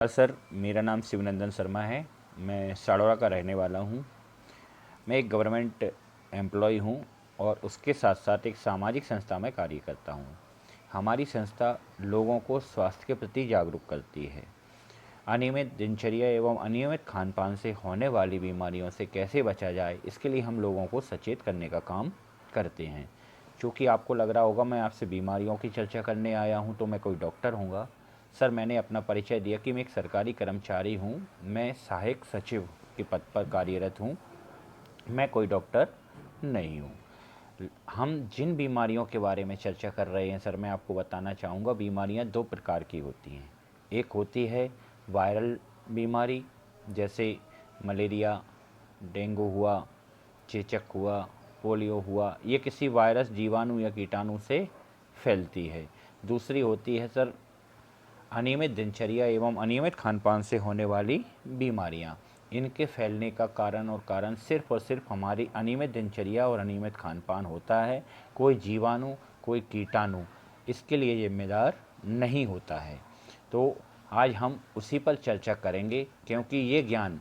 Sir, मेरा नाम शिवनंदन शर्मा है। मैं साड़ौरा का रहने वाला हूँ। मैं एक गवर्नमेंट एम्प्लॉय हूँ और उसके साथ साथ एक सामाजिक संस्था में कार्य करता हूँ। हमारी संस्था लोगों को स्वास्थ्य के प्रति जागरूक करती है। अनियमित दिनचर्या एवं अनियमित खान-पान से होने वाली बीमारियों से कैसे बचा जाए, इसके लिए हम लोगों को सचेत करने का काम करते हैं। चूँकि आपको लग रहा होगा मैं आपसे बीमारियों की चर्चा करने आया हूँ तो मैं कोई डॉक्टर हूँगा। सर, मैंने अपना परिचय दिया कि मैं एक सरकारी कर्मचारी हूँ। मैं सहायक सचिव के पद पर कार्यरत हूँ। मैं कोई डॉक्टर नहीं हूँ। हम जिन बीमारियों के बारे में चर्चा कर रहे हैं सर, मैं आपको बताना चाहूँगा बीमारियाँ 2 प्रकार की होती हैं। एक होती है वायरल बीमारी, जैसे मलेरिया, डेंगू हुआ, चेचक हुआ, पोलियो हुआ। ये किसी वायरस, जीवाणु या कीटाणु से फैलती है। दूसरी होती है सर अनियमित दिनचर्या एवं अनियमित खान-पान से होने वाली बीमारियाँ। इनके फैलने का कारण सिर्फ़ और सिर्फ़ हमारी अनियमित दिनचर्या और अनियमित खान-पान होता है। कोई जीवाणु, कोई कीटाणु इसके लिए ज़िम्मेदार नहीं होता है। तो आज हम उसी पर चर्चा करेंगे, क्योंकि ये ज्ञान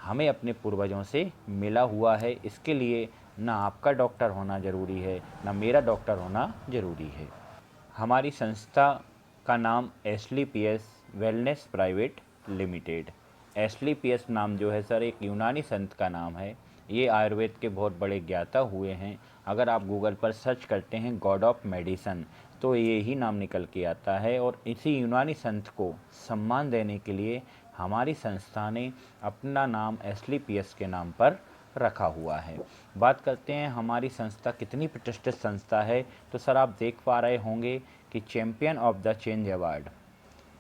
हमें अपने पूर्वजों से मिला हुआ है। इसके लिए ना आपका डॉक्टर होना ज़रूरी है, ना मेरा डॉक्टर होना ज़रूरी है। हमारी संस्था का नाम एस्ली पीएस वेलनेस प्राइवेट लिमिटेड। एस्ली पीएस नाम जो है सर एक यूनानी संत का नाम है। ये आयुर्वेद के बहुत बड़े ज्ञाता हुए हैं। अगर आप गूगल पर सर्च करते हैं गॉड ऑफ मेडिसन तो ये ही नाम निकल के आता है। और इसी यूनानी संत को सम्मान देने के लिए हमारी संस्था ने अपना नाम एस्ली पीएस के नाम पर रखा हुआ है। बात करते हैं हमारी संस्था कितनी प्रतिष्ठित संस्था है, तो सर आप देख पा रहे होंगे कि champion of the change award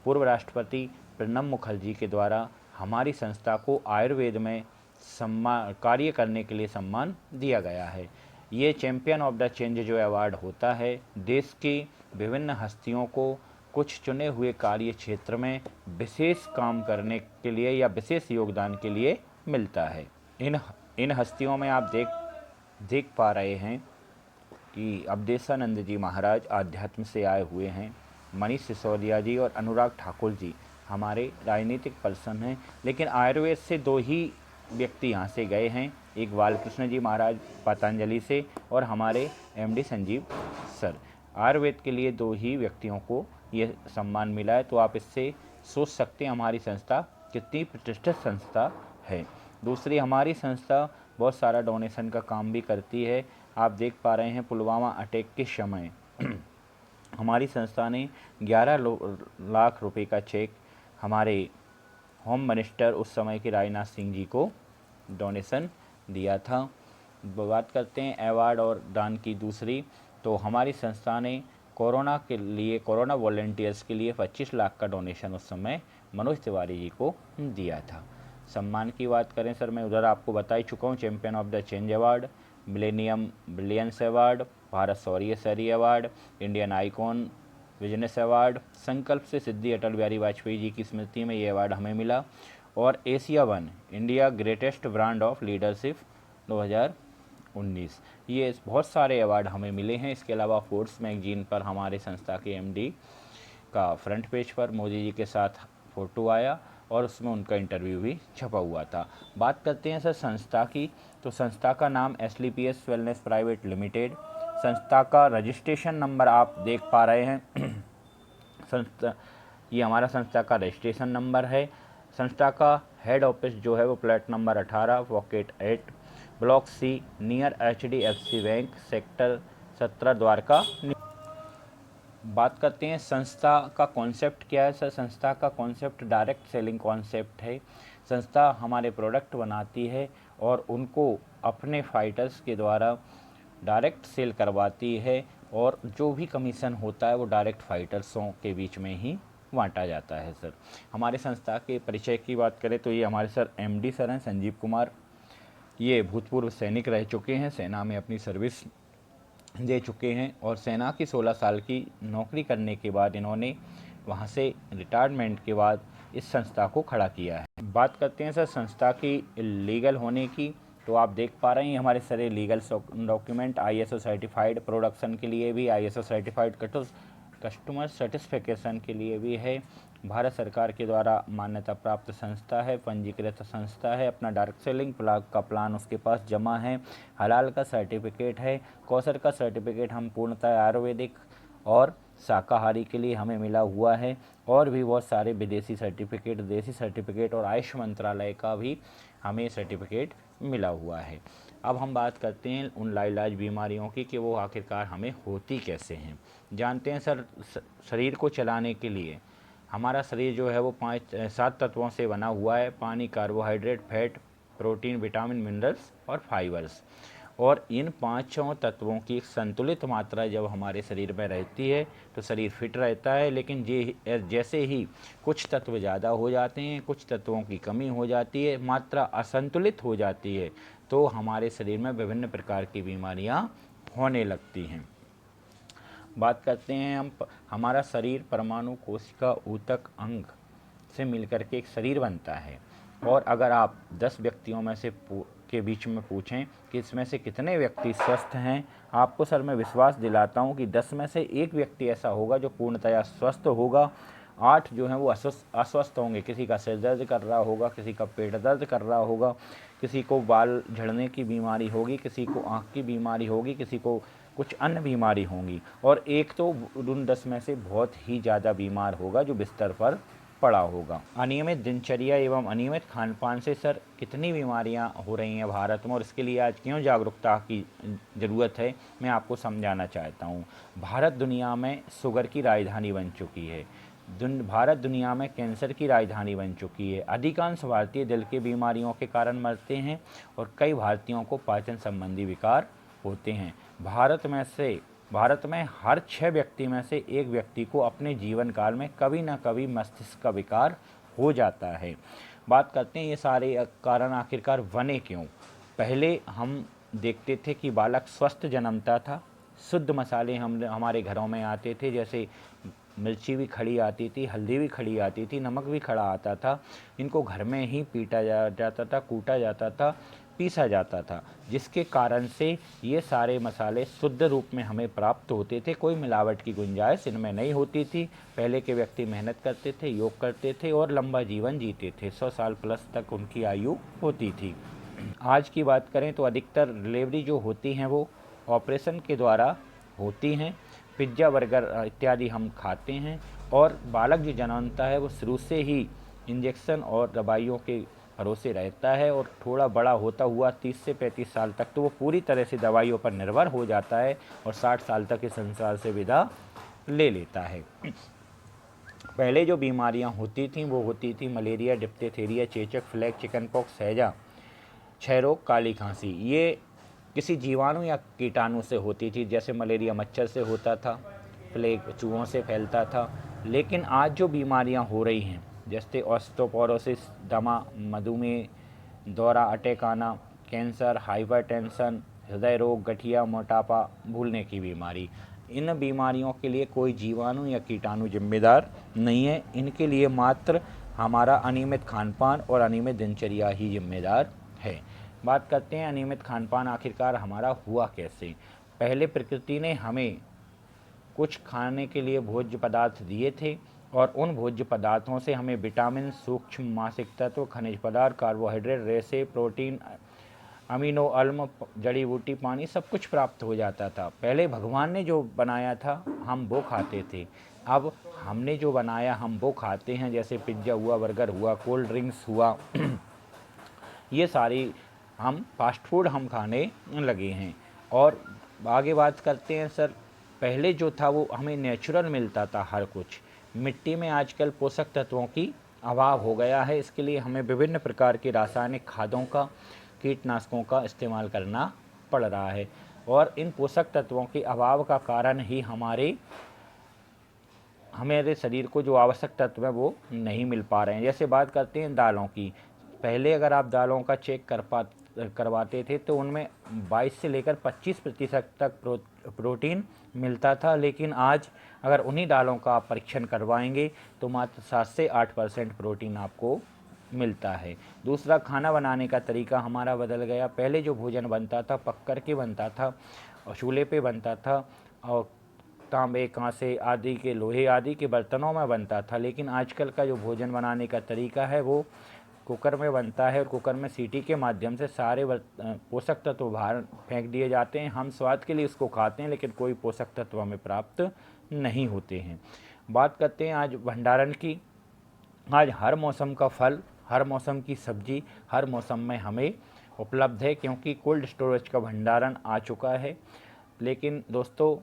पूर्व राष्ट्रपति प्रणब मुखर्जी के द्वारा हमारी संस्था को आयुर्वेद में सम्मान कार्य करने के लिए सम्मान दिया गया है। ये चैंपियन ऑफ द चेंज जो अवार्ड होता है, देश की विभिन्न हस्तियों को कुछ चुने हुए कार्य क्षेत्र में विशेष काम करने के लिए या विशेष योगदान के लिए मिलता है। इन हस्तियों में आप देख पा रहे हैं कि अवधेशानंद जी महाराज आध्यात्म से आए हुए हैं। मनीष सिसोदिया जी और अनुराग ठाकुर जी हमारे राजनीतिक पर्सन हैं, लेकिन आयुर्वेद से 2 ही व्यक्ति यहाँ से गए हैं। एक बालकृष्ण जी महाराज पतंजलि से और हमारे एमडी संजीव सर। आयुर्वेद के लिए 2 ही व्यक्तियों को ये सम्मान मिला है। तो आप इससे सोच सकते हैं हमारी संस्था कितनी प्रतिष्ठित संस्था है। दूसरी, हमारी संस्था बहुत सारा डोनेशन का काम भी करती है। आप देख पा रहे हैं पुलवामा अटैक के समय हमारी संस्था ने 11 लाख रुपए का चेक हमारे होम मिनिस्टर उस समय के राजनाथ सिंह जी को डोनेशन दिया था। बात करते हैं अवार्ड और दान की दूसरी, तो हमारी संस्था ने कोरोना वॉलंटियर्स के लिए 25 लाख का डोनेशन उस समय मनोज तिवारी जी को दिया था। सम्मान की बात करें सर, मैं उधर आपको बता ही चुका हूँ। Champion of the change award, millennium brilliance award, Bharat Shaurya Shri award, Indian icon business award, संकल्प से सिद्धि अटल बिहारी वाजपेयी जी की स्मृति में ये अवार्ड हमें मिला। और Asia one India greatest brand of leadership 2019, ये बहुत सारे अवार्ड हमें मिले हैं। इसके अलावा फोर्ब्स मैगजीन पर हमारे संस्था के एमडी का फ्रंट पेज पर मोदी जी के साथ फ़ोटो आया और उसमें उनका इंटरव्यू भी छपा हुआ था। बात करते हैं सर संस्था की, तो संस्था का नाम एस्ली पीएस वेलनेस प्राइवेट लिमिटेड। संस्था का रजिस्ट्रेशन नंबर आप देख पा रहे हैं ये हमारा संस्था का रजिस्ट्रेशन नंबर है। संस्था का हेड ऑफिस जो है वो plot number 18 pocket 8 block C near HDFC bank sector 17 Dwarka. बात करते हैं संस्था का कॉन्सेप्ट क्या है सर। संस्था का कॉन्सेप्ट डायरेक्ट सेलिंग कॉन्सेप्ट है। संस्था हमारे प्रोडक्ट बनाती है और उनको अपने फाइटर्स के द्वारा डायरेक्ट सेल करवाती है और जो भी कमीशन होता है वो डायरेक्ट फाइटर्सों के बीच में ही बांटा जाता है सर। हमारे संस्था के परिचय की बात करें तो ये हमारे सर एमडी सर हैं संजीव कुमार। ये भूतपूर्व सैनिक रह चुके हैं, सेना में अपनी सर्विस दे चुके हैं और सेना की 16 साल की नौकरी करने के बाद इन्होंने वहां से रिटायरमेंट के बाद इस संस्था को खड़ा किया है। बात करते हैं सर संस्था की लीगल होने की, तो आप देख पा रहे हैं हमारे सारे legal document ISO certified, production के लिए भी ISO सर्टिफाइड, कस्टमर सेटिस्फिकेशन के लिए भी है, भारत सरकार के द्वारा मान्यता प्राप्त संस्था है, पंजीकृत संस्था है। अपना डायरेक्ट सेलिंग का प्लान उसके पास जमा है। हलाल का सर्टिफिकेट है। कौशल का सर्टिफिकेट हम पूर्णतः आयुर्वेदिक और शाकाहारी के लिए हमें मिला हुआ है। और भी बहुत सारे विदेशी सर्टिफिकेट, देसी सर्टिफिकेट और आयुष मंत्रालय का भी हमें सर्टिफिकेट मिला हुआ है। अब हम बात करते हैं उन लाइलाज बीमारियों की कि वो आखिरकार हमें होती कैसे हैं। जानते हैं सर, शरीर को चलाने के लिए हमारा शरीर जो है वो 7 तत्वों से बना हुआ है। पानी, carbohydrate, fat, protein, vitamin, minerals और फाइबर्स। और इन 5 तत्वों की संतुलित मात्रा जब हमारे शरीर में रहती है तो शरीर फिट रहता है। लेकिन जैसे ही कुछ तत्व ज़्यादा हो जाते हैं, कुछ तत्वों की कमी हो जाती है, मात्रा असंतुलित हो जाती है, तो हमारे शरीर में विभिन्न प्रकार की बीमारियां होने लगती हैं। बात करते हैं हम, हमारा शरीर परमाणु, कोशिका, ऊतक, अंग से मिलकर के एक शरीर बनता है। और अगर आप 10 व्यक्तियों में से के बीच में पूछें कि इसमें से कितने व्यक्ति स्वस्थ हैं, आपको सर मैं विश्वास दिलाता हूं कि 10 में से 1 व्यक्ति ऐसा होगा जो पूर्णतया स्वस्थ होगा। 8 जो हैं वो अस्वस्थ होंगे। किसी का सिर दर्द कर रहा होगा, किसी का पेट दर्द कर रहा होगा, किसी को बाल झड़ने की बीमारी होगी, किसी को आँख की बीमारी होगी, किसी को कुछ अन्य बीमारी होंगी। और एक तो उन 10 में से बहुत ही ज़्यादा बीमार होगा जो बिस्तर पर पड़ा होगा। अनियमित दिनचर्या एवं अनियमित खान पान से सर कितनी बीमारियां हो रही हैं भारत में, और इसके लिए आज क्यों जागरूकता की ज़रूरत है, मैं आपको समझाना चाहता हूं। भारत दुनिया में शुगर की राजधानी बन चुकी है। भारत दुनिया में कैंसर की राजधानी बन चुकी है। अधिकांश भारतीय दिल की बीमारियों के कारण मरते हैं और कई भारतीयों को पाचन संबंधी विकार होते हैं। भारत में हर 6 व्यक्ति में से 1 व्यक्ति को अपने जीवन काल में कभी न कभी मस्तिष्क का विकार हो जाता है। बात करते हैं ये सारे कारण आखिरकार बने क्यों। पहले हम देखते थे कि बालक स्वस्थ जन्मता था, शुद्ध मसाले हमारे घरों में आते थे, जैसे मिर्ची भी खड़ी आती थी, हल्दी भी खड़ी आती थी, नमक भी खड़ा आता था। इनको घर में ही पीटा जाता था, कूटा जाता था, पीसा जाता था, जिसके कारण से ये सारे मसाले शुद्ध रूप में हमें प्राप्त होते थे। कोई मिलावट की गुंजाइश इनमें नहीं होती थी। पहले के व्यक्ति मेहनत करते थे, योग करते थे और लंबा जीवन जीते थे। 100 साल प्लस तक उनकी आयु होती थी। आज की बात करें तो अधिकतर डिलीवरी जो होती हैं वो ऑपरेशन के द्वारा होती हैं। पिज्ज़ा, बर्गर इत्यादि हम खाते हैं। और बालक जो जन्मता है वो शुरू से ही इंजेक्शन और दवाइयों के भरोसे रहता है, और थोड़ा बड़ा होता हुआ 30 से 35 साल तक तो वो पूरी तरह से दवाइयों पर निर्भर हो जाता है और 60 साल तक इस संसार से विदा ले लेता है। पहले जो बीमारियां होती थीं वो होती थी मलेरिया, डिप्थीरिया, चेचक, प्लेग, चिकनपॉक्स, हैजा, क्षय रोग, काली खांसी। ये किसी जीवाणु या कीटाणु से होती थी। जैसे मलेरिया मच्छर से होता था, प्लेग चूहों से फैलता था। लेकिन आज जो बीमारियां हो रही हैं, जैसे ऑस्टियोपोरोसिस, दमा, मधुमेह, दौरा, अटैक आना, कैंसर, हाइपरटेंशन, हृदय रोग, गठिया, मोटापा, भूलने की बीमारी, इन बीमारियों के लिए कोई जीवाणु या कीटाणु जिम्मेदार नहीं है। इनके लिए मात्र हमारा अनियमित खान पान और अनियमित दिनचर्या ही जिम्मेदार है। बात करते हैं अनियमित खान पान आखिरकार हमारा हुआ कैसे। पहले प्रकृति ने हमें कुछ खाने के लिए भोज्य पदार्थ दिए थे, और उन भोज्य पदार्थों से हमें विटामिन, सूक्ष्म मासिक तत्व, खनिज पदार्थ, कार्बोहाइड्रेट, रेशे, प्रोटीन, अमीनो अम्ल, जड़ी बूटी, पानी, सब कुछ प्राप्त हो जाता था। पहले भगवान ने जो बनाया था हम वो खाते थे। अब हमने जो बनाया हम वो खाते हैं, जैसे पिज्ज़ा हुआ, बर्गर हुआ, कोल्ड ड्रिंक्स हुआ ये सारी हम फास्ट फूड हम खाने लगे हैं। और आगे बात करते हैं सर, पहले जो था वो हमें नेचुरल मिलता था हर कुछ। मिट्टी में आजकल पोषक तत्वों की अभाव हो गया है। इसके लिए हमें विभिन्न प्रकार के रासायनिक खादों का, कीटनाशकों का इस्तेमाल करना पड़ रहा है। और इन पोषक तत्वों के अभाव का कारण ही हमारे शरीर को जो आवश्यक तत्व है वो नहीं मिल पा रहे हैं। जैसे बात करते हैं दालों की। पहले अगर आप दालों का चेक करवाते थे तो उनमें 22 से लेकर 25% तक प्रोटीन मिलता था। लेकिन आज अगर उन्हीं दालों का आप परीक्षण करवाएंगे तो मात्र 7 से 8% प्रोटीन आपको मिलता है। दूसरा, खाना बनाने का तरीका हमारा बदल गया। पहले जो भोजन बनता था पक कर के बनता था और चूल्हे पे बनता था, और तांबे, कांसे आदि के, लोहे आदि के बर्तनों में बनता था। लेकिन आजकल का जो भोजन बनाने का तरीका है वो कुकर में बनता है और कुकर में सीटी के माध्यम से सारे पोषक तत्व बाहर फेंक दिए जाते हैं। हम स्वाद के लिए उसको खाते हैं लेकिन कोई पोषक तत्व हमें प्राप्त नहीं होते हैं। बात करते हैं आज भंडारण की। आज हर मौसम का फल, हर मौसम की सब्जी हर मौसम में हमें उपलब्ध है, क्योंकि कोल्ड स्टोरेज का भंडारण आ चुका है। लेकिन दोस्तों,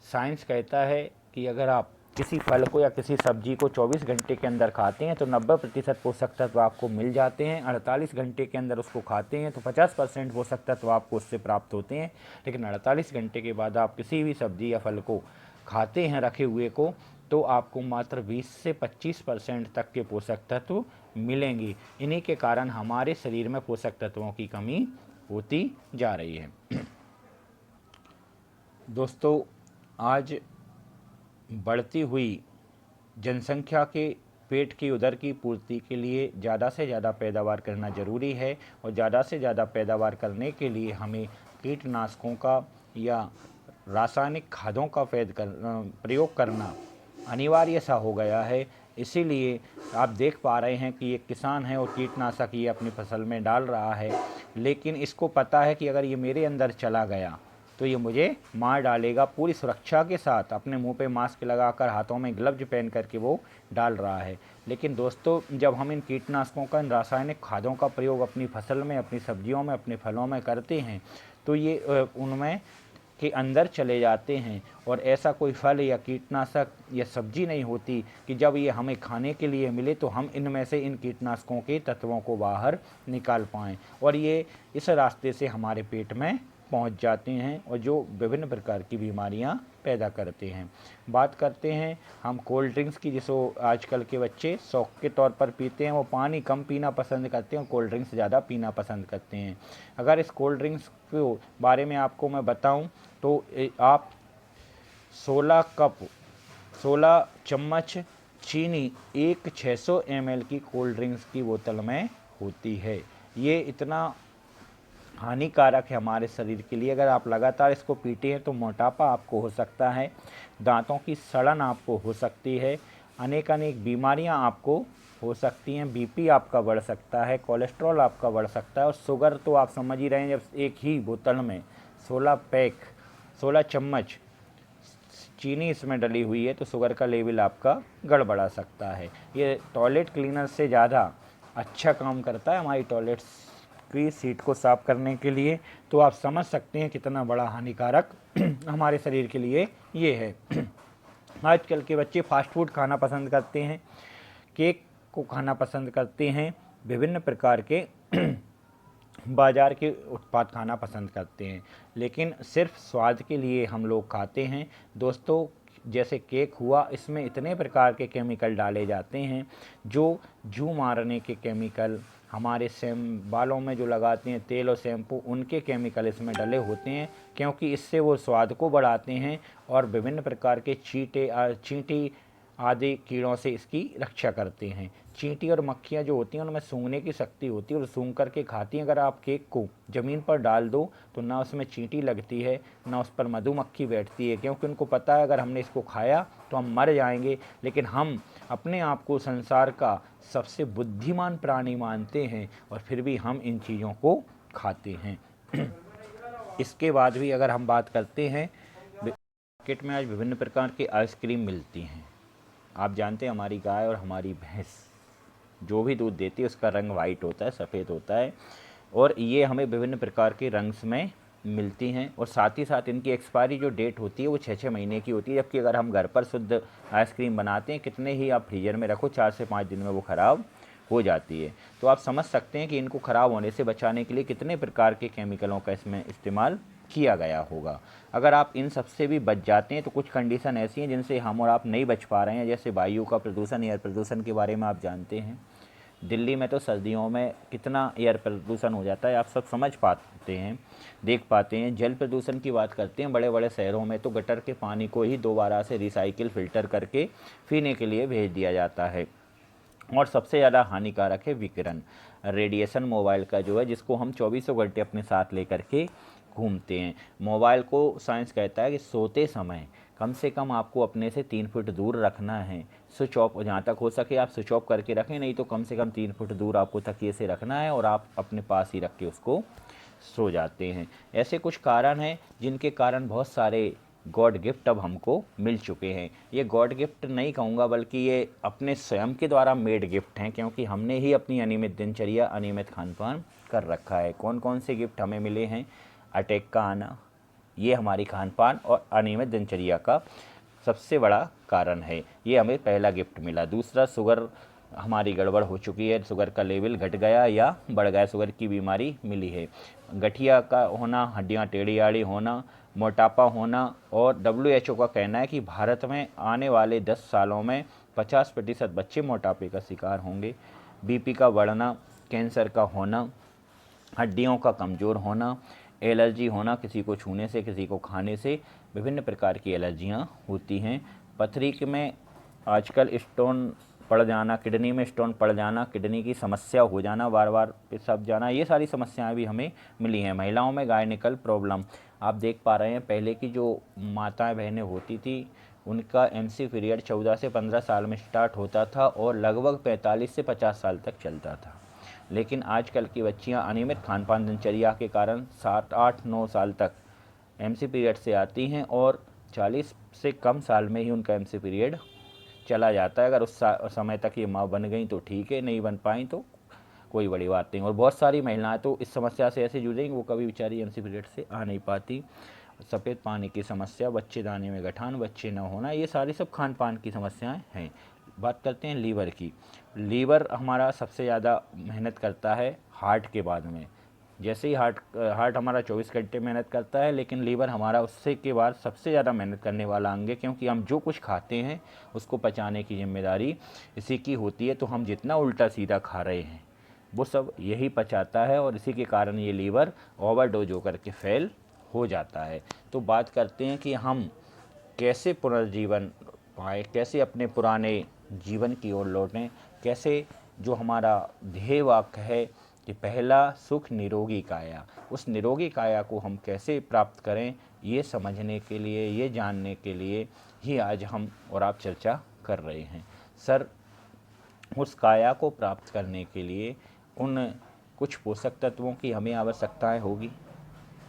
साइंस कहता है कि अगर आप किसी फल को या किसी सब्जी को 24 घंटे के अंदर खाते हैं तो 90% पोषक तत्व आपको मिल जाते हैं। 48 घंटे के अंदर उसको खाते हैं तो 50% पोषक तत्व आपको उससे प्राप्त होते हैं। लेकिन 48 घंटे के बाद आप किसी भी सब्जी या फल को खाते हैं रखे हुए को, तो आपको मात्र 20 से 25% तक के पोषक तत्व मिलेंगे। इन्हीं के कारण हमारे शरीर में पोषक तत्वों की कमी होती जा रही है। दोस्तों, आज बढ़ती हुई जनसंख्या के पेट की उदर की पूर्ति के लिए ज़्यादा से ज़्यादा पैदावार करना ज़रूरी है, और ज़्यादा से ज़्यादा पैदावार करने के लिए हमें कीटनाशकों का या रासायनिक खादों का प्रयोग करना अनिवार्य सा हो गया है। इसीलिए आप देख पा रहे हैं कि एक किसान है और कीटनाशक ये अपनी फसल में डाल रहा है, लेकिन इसको पता है कि अगर ये मेरे अंदर चला गया तो ये मुझे मार डालेगा। पूरी सुरक्षा के साथ अपने मुंह पे मास्क लगाकर, हाथों में ग्लव्स पहन करके वो डाल रहा है। लेकिन दोस्तों, जब हम इन कीटनाशकों का, इन रासायनिक खादों का प्रयोग अपनी फसल में, अपनी सब्जियों में, अपने फलों में करते हैं तो ये उनमें के अंदर चले जाते हैं, और ऐसा कोई फल या कीटनाशक या सब्जी नहीं होती कि जब ये हमें खाने के लिए मिले तो हम इनमें से इन कीटनाशकों के तत्वों को बाहर निकाल पाएँ, और ये इस रास्ते से हमारे पेट में पहुंच जाते हैं और जो विभिन्न प्रकार की बीमारियां पैदा करते हैं। बात करते हैं हम कोल्ड ड्रिंक्स की, जिसको आजकल के बच्चे शौक के तौर पर पीते हैं। वो पानी कम पीना पसंद करते हैं और कोल्ड ड्रिंक्स ज़्यादा पीना पसंद करते हैं। अगर इस कोल्ड ड्रिंक्स के बारे में आपको मैं बताऊं तो आप 16 चम्मच चीनी एक 600 ml की कोल्ड ड्रिंक्स की बोतल में होती है। ये इतना हानिकारक है हमारे शरीर के लिए। अगर आप लगातार इसको पीते हैं तो मोटापा आपको हो सकता है, दांतों की सड़न आपको हो सकती है, अनेक बीमारियां आपको हो सकती हैं, बीपी आपका बढ़ सकता है, कोलेस्ट्रॉल आपका बढ़ सकता है, और शुगर तो आप समझ ही रहे हैं, जब एक ही बोतल में 16 चम्मच चीनी इसमें डली हुई है तो शुगर का लेवल आपका गड़बड़ा सकता है। ये टॉयलेट क्लीनर से ज़्यादा अच्छा काम करता है हमारी टॉयलेट्स की सीट को साफ करने के लिए। तो आप समझ सकते हैं कितना बड़ा हानिकारक हमारे शरीर के लिए ये है। आजकल के बच्चे फास्ट फूड खाना पसंद करते हैं, केक को खाना पसंद करते हैं, विभिन्न प्रकार के बाज़ार के उत्पाद खाना पसंद करते हैं, लेकिन सिर्फ स्वाद के लिए हम लोग खाते हैं। दोस्तों, जैसे केक हुआ, इसमें इतने प्रकार के केमिकल डाले जाते हैं, जो जू मारने के केमिकल, हमारे बालों में जो लगाते हैं तेल और शैम्पू, उनके केमिकल इसमें डले होते हैं, क्योंकि इससे वो स्वाद को बढ़ाते हैं और विभिन्न प्रकार के चींटी आदि कीड़ों से इसकी रक्षा करते हैं। चींटी और मक्खियाँ जो होती हैं उनमें सूंघने की शक्ति होती है और सूंघ करके खाती हैं। अगर आप केक को ज़मीन पर डाल दो तो ना उसमें चींटी लगती है, ना उस पर मधुमक्खी बैठती है, क्योंकि उनको पता है अगर हमने इसको खाया तो हम मर जाएंगे। लेकिन हम अपने आप को संसार का सबसे बुद्धिमान प्राणी मानते हैं और फिर भी हम इन चीज़ों को खाते हैं। इसके बाद भी अगर हम बात करते हैं, मार्केट में आज विभिन्न प्रकार की आइसक्रीम मिलती हैं। आप जानते हैं हमारी गाय और हमारी भैंस जो भी दूध देती है उसका रंग वाइट होता है, सफ़ेद होता है, और ये हमें विभिन्न प्रकार के रंग्स में मिलती हैं, और साथ ही साथ इनकी एक्सपायरी जो डेट होती है वो 6-6 महीने की होती है। जबकि अगर हम घर पर शुद्ध आइसक्रीम बनाते हैं, कितने ही आप फ्रीजर में रखो 4 से 5 दिन में वो ख़राब हो जाती है। तो आप समझ सकते हैं कि इनको ख़राब होने से बचाने के लिए कितने प्रकार के केमिकलों का इसमें इस्तेमाल किया गया होगा। अगर आप इन सब से भी बच जाते हैं तो कुछ कंडीशन ऐसी हैं जिनसे हम और आप नहीं बच पा रहे हैं, जैसे वायु का प्रदूषण, एयर प्रदूषण के बारे में आप जानते हैं। दिल्ली में तो सर्दियों में कितना एयर प्रदूषण हो जाता है, आप सब समझ पाते हैं, देख पाते हैं। जल प्रदूषण की बात करते हैं, बड़े बड़े शहरों में तो गटर के पानी को ही दोबारा से रिसाइकिल फ़िल्टर करके पीने के लिए भेज दिया जाता है। और सबसे ज़्यादा हानिकारक है विकिरण, रेडिएशन मोबाइल का जो है, जिसको हम 24 घंटे अपने साथ लेकर के घूमते हैं। मोबाइल को साइंस कहता है कि सोते समय कम से कम आपको अपने से 3 फुट दूर रखना है। स्विच ऑफ जहाँ तक हो सके आप स्विच ऑफ करके रखें, नहीं तो कम से कम 3 फुट दूर आपको तकिए से रखना है और आप अपने पास ही रख के उसको सो जाते हैं। ऐसे कुछ कारण हैं जिनके कारण बहुत सारे गॉड गिफ्ट अब हमको मिल चुके हैं। ये गॉड गिफ्ट नहीं कहूँगा, बल्कि ये अपने स्वयं के द्वारा मेड गिफ्ट हैं, क्योंकि हमने ही अपनी अनियमित दिनचर्या, अनियमित खान पान कर रखा है। कौन कौन से गिफ्ट हमें मिले हैं? अटैक का आना, ये हमारी खान पान और अनियमित दिनचर्या का सबसे बड़ा कारण है। ये हमें पहला गिफ्ट मिला। दूसरा, शुगर हमारी गड़बड़ हो चुकी है, शुगर का लेवल घट गया या बढ़ गया, शुगर की बीमारी मिली है। गठिया का होना, हड्डियाँ टेढ़ी आड़ी होना, मोटापा होना, और WHO का कहना है कि भारत में आने वाले 10 सालों में 50% बच्चे मोटापे का शिकार होंगे। BP का बढ़ना, कैंसर का होना, हड्डियों का कमज़ोर होना, एलर्जी होना, किसी को छूने से, किसी को खाने से विभिन्न प्रकार की एलर्जियां होती हैं। पथरी में आजकल स्टोन पड़ जाना, किडनी में स्टोन पड़ जाना, किडनी की समस्या हो जाना, बार बार पेशाब जाना, ये सारी समस्याएं भी हमें मिली हैं। महिलाओं में गायनिकल प्रॉब्लम, आप देख पा रहे हैं पहले की जो माताएं बहनें होती थी उनका MC पीरियड 14 से 15 साल में स्टार्ट होता था और लगभग 45 से 50 साल तक चलता था। लेकिन आजकल की बच्चियां अनियमित खान पान दिनचर्या के कारण 7, 8, 9 साल तक MC पीरियड से आती हैं और 40 से कम साल में ही उनका MC पीरियड चला जाता है। अगर उस समय तक ये माँ बन गई तो ठीक है, नहीं बन पाई तो कोई बड़ी बात नहीं। और बहुत सारी महिलाएं तो इस समस्या से ऐसे जूझेंगी वो कभी बेचारी MC पीरियड से आ नहीं पाती। सफ़ेद पानी की समस्या, बच्चेदानी में गठान, बच्चे न होना, ये सारी सब खान पान की समस्याएं हैं। बात करते हैं लीवर की। लीवर हमारा सबसे ज़्यादा मेहनत करता है हार्ट के बाद में। जैसे ही हार्ट हमारा 24 घंटे मेहनत करता है, लेकिन लीवर हमारा उससे के बाद सबसे ज़्यादा मेहनत करने वाला अंग है, क्योंकि हम जो कुछ खाते हैं उसको पचाने की जिम्मेदारी इसी की होती है। तो हम जितना उल्टा सीधा खा रहे हैं वो सब यही पचाता है और इसी के कारण ये लीवर ओवरडोज होकर के फेल हो जाता है। तो बात करते हैं कि हम कैसे पुनर्जीवन पाएँ, कैसे अपने पुराने जीवन की ओर लौटें, कैसे जो हमारा ध्येय वाक्य है कि पहला सुख निरोगी काया, उस निरोगी काया को हम कैसे प्राप्त करें, ये समझने के लिए, ये जानने के लिए ही आज हम और आप चर्चा कर रहे हैं। सर, उस काया को प्राप्त करने के लिए उन कुछ पोषक तत्वों की हमें आवश्यकताएं होगी,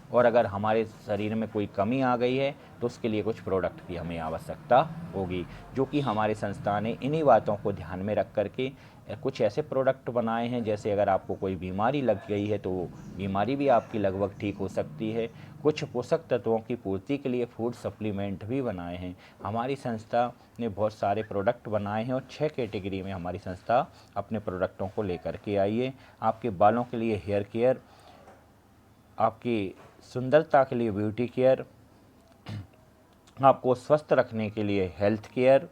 और अगर हमारे शरीर में कोई कमी आ गई है तो उसके लिए कुछ प्रोडक्ट की हमें आवश्यकता होगी, जो कि हमारी संस्था ने इन्हीं बातों को ध्यान में रख करके कुछ ऐसे प्रोडक्ट बनाए हैं। जैसे अगर आपको कोई बीमारी लग गई है तो वो बीमारी भी आपकी लगभग ठीक हो सकती है। कुछ पोषक तत्वों की पूर्ति के लिए फूड सप्लीमेंट भी बनाए हैं। हमारी संस्था ने बहुत सारे प्रोडक्ट बनाए हैं और 6 कैटेगरी में हमारी संस्था अपने प्रोडक्टों को लेकर के आई है। आपके बालों के लिए हेयर केयर, आपकी सुंदरता के लिए ब्यूटी केयर, आपको स्वस्थ रखने के लिए हेल्थ केयर,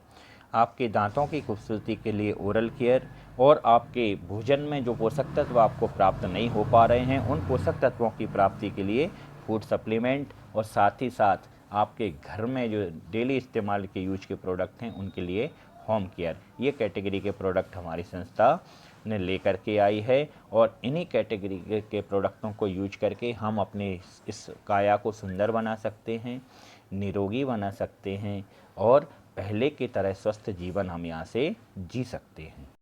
आपके दांतों की खूबसूरती के लिए ओरल केयर, और आपके भोजन में जो पोषक तत्व आपको प्राप्त नहीं हो पा रहे हैं उन पोषक तत्वों की प्राप्ति के लिए फूड सप्लीमेंट, और साथ ही साथ आपके घर में जो डेली इस्तेमाल के यूज के प्रोडक्ट हैं उनके लिए होम केयर। ये कैटेगरी के प्रोडक्ट हमारी संस्था ने लेकर के आई है, और इन्हीं कैटेगरी के प्रोडक्टों को यूज करके हम अपने इस काया को सुंदर बना सकते हैं, निरोगी बना सकते हैं, और पहले की तरह स्वस्थ जीवन हम यहाँ से जी सकते हैं।